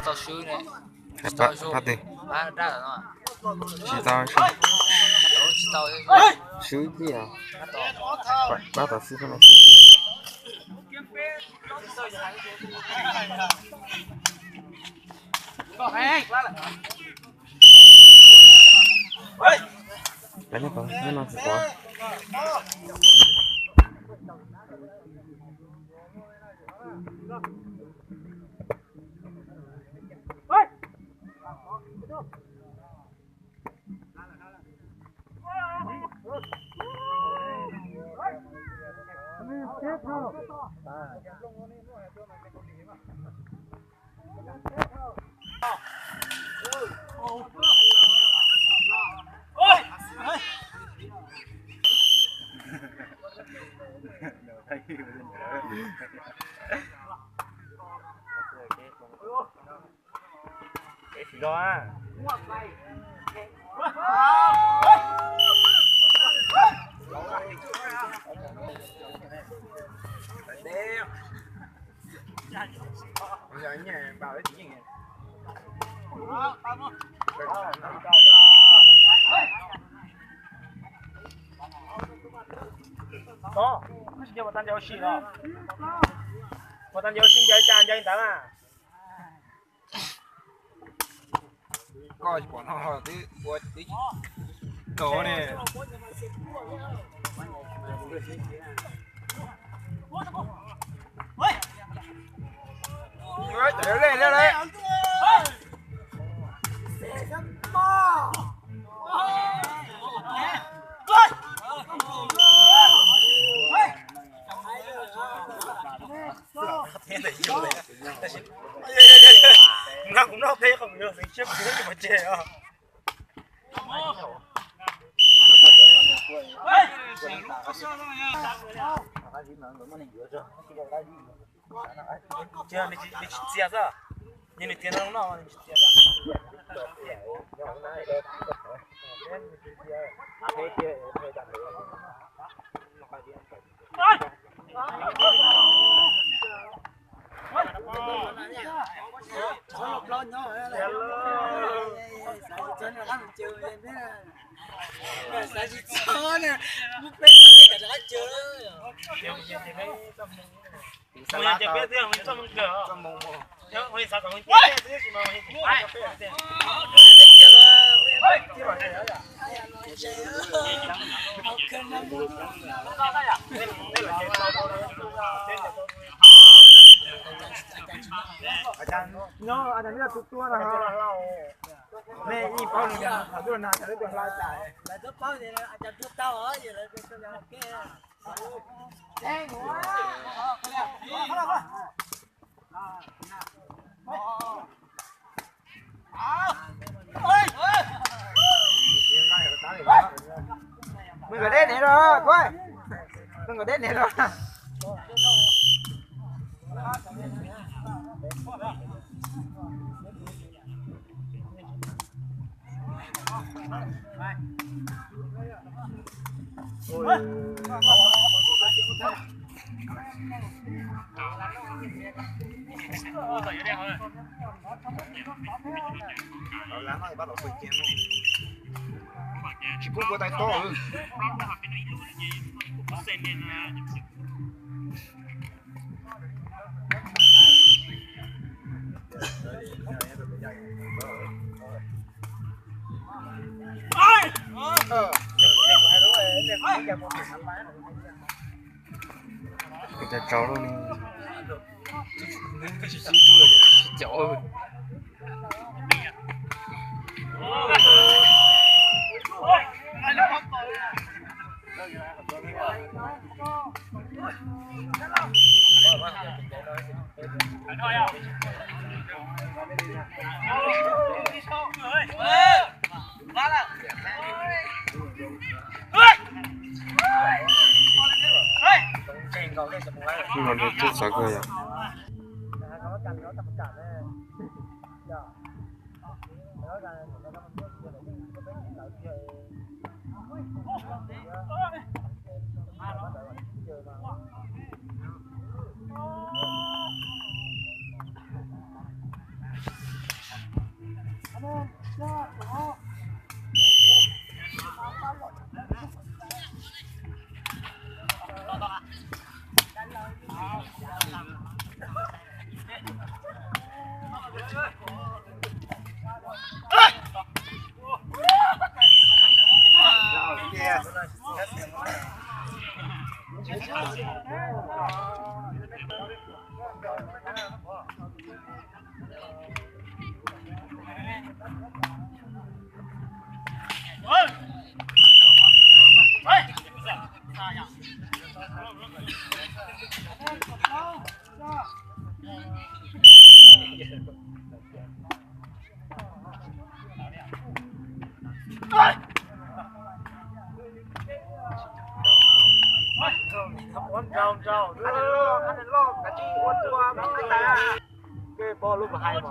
tao xứ này Bắt đi. ra rồi Chỉ tao xứ. Xứ gì à? Bắt tao xứ không? Đánh nó con, nó phải quá. Đó. Bây giờ nhà bảo cái gì nhỉ? Đó, giờ một tan giao xì đó. Một tan giao xì chơi chán chơi tao à. Coi bọn họ tí buat tí đồ này. Rồi, lên lên. Nó cũng nó thế không được, mình chưa biết mà chê à. Chưa, mình chia ra. Nhưng mình tiền nó mình chia ra. No, ada ni tu tu lah. Ni ini pau ni dah. Tu nak cari tu lantai. Lah tu pau ni ada tu tahu aja lah tu yang okey. Eh, wah. Mình có đến này rồi, coi. Mình có đến này rồi. Bắt đầu quay chén luôn. Chỉ có tay to hơn. Cái cháu luôn đi. cái gì chú là chậu khi mà được chút sáu cười à cái bo lúc mà hay mà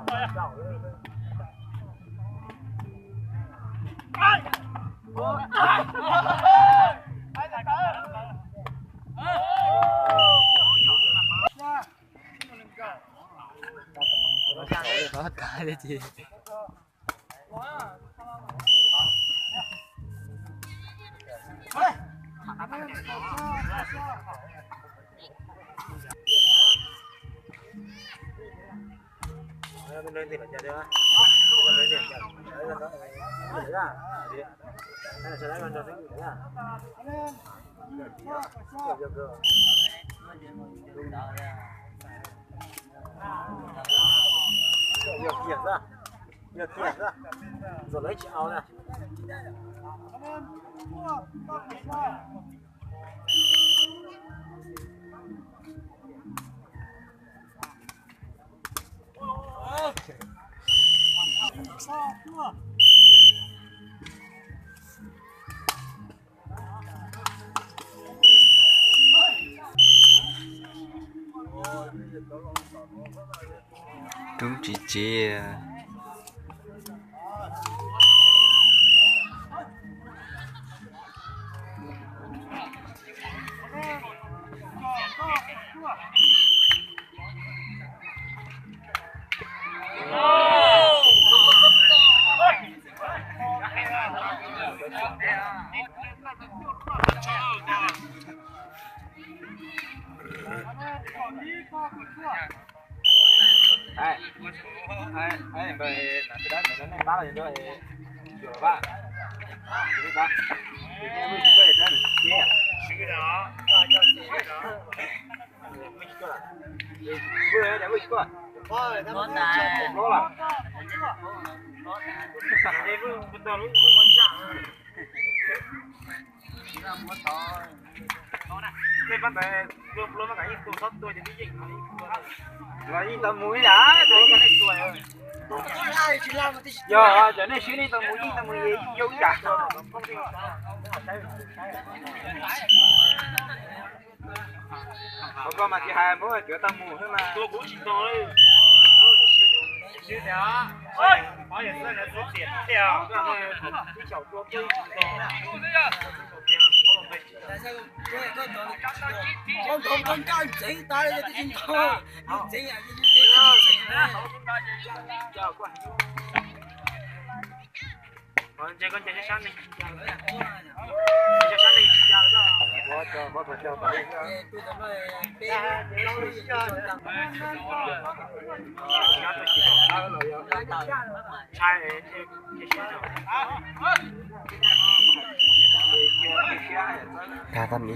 có cái đấy chị bên lên thì phải chạy đi á bên lên thì chạy đấy là nó đấy là đây là chạy đấy còn được cái gì đấy à việc kiệt ra rồi lấy chị áo này đúng chị chế về là cái đó mình bác là rồi rồi bác đi bác đi nghe mình chơi chơi kia cái đó mình coi vừa để mình coi thôi nó này nó là đây vừa bắt đầu lúc quan trọng đây bắt đầu luôn luôn cái tụ sót tôi thì đi là đi tầm mũi đã rồi cái này tuổi rồi giờ giờ này xíu đi tầm mũi vô cả có mà chị hai bữa kiểu tầm mũi thôi mà tôi cũng chỉ nói như thế á ơi bảo hiểm xã hội số tiền theo cái chậu chua chơi con chỉ tay cho cái thôi chỉ là con chơi sáng đi chơi sáng đi có cho tay ca tâm đi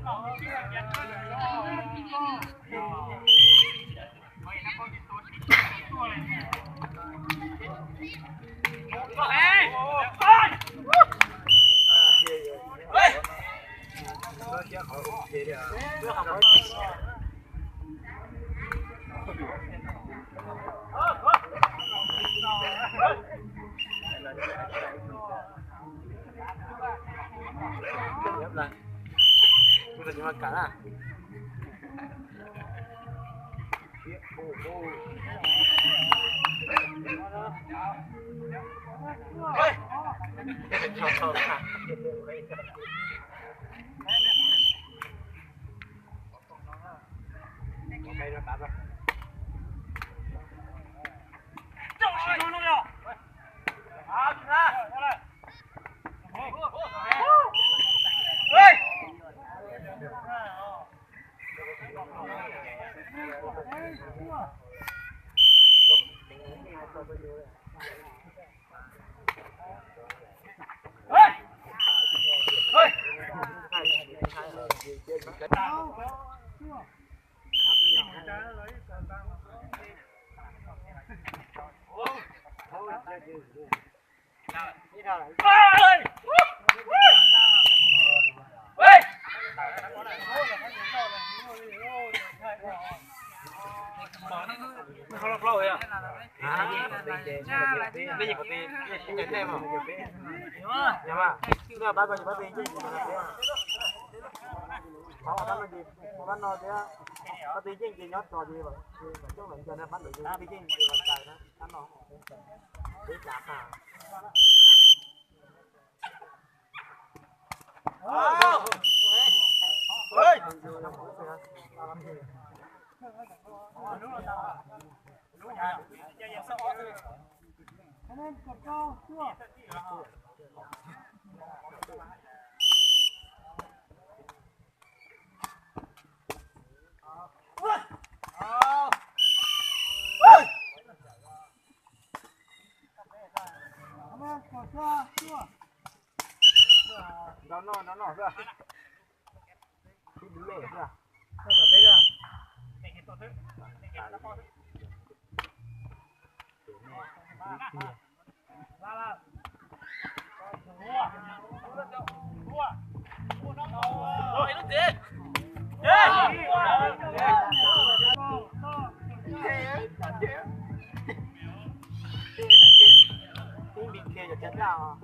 เ Kita cuma kalah. Không lọc lâu vậy à? Bây giờ có tiền, nhận thêm không? Dạ mà, nó bán bao nhiêu bán tiền chứ? Họ bán bao nhiêu? Họ bán nó thế á? Có tiền chứ gì nhót trò gì vậy? Mà chú mình cho nên bán được gì? Tiền chứ gì bằng trời đó, bán nó. Biết lạc à? Ôi! Nó ra. Cái bự lẻ ra. Nó cả thế ra. Tiếng bị kia cho chết nào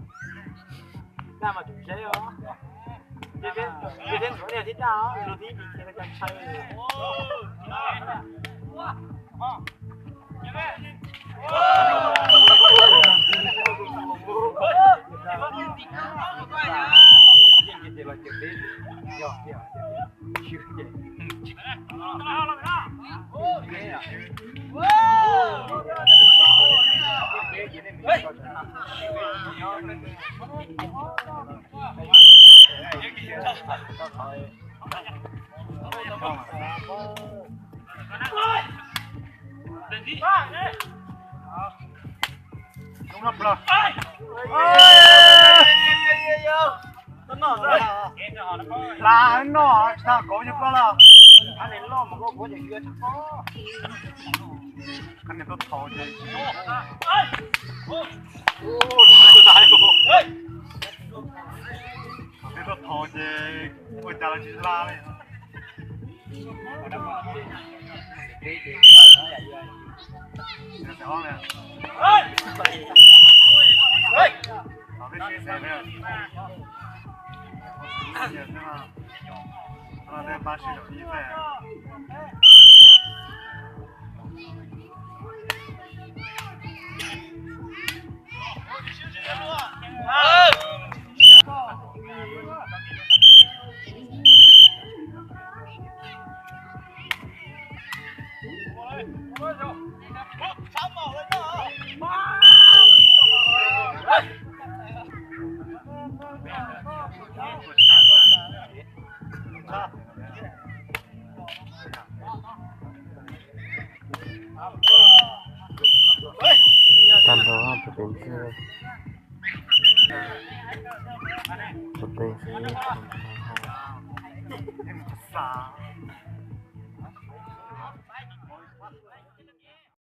ra mà chủ chế đó cái chỗ này thích nào rồi tiếng bị kia cho say Đúng lắm rồi. Là nó sao có giúp đó anh này lo mà có gì kia chắc có anh này tôi thò gì tôi thò gì ôi chả là gì la này đó nè nó đi xe nè nó lên ba mươi đồng ý về Tanto potencia potencia Em sa.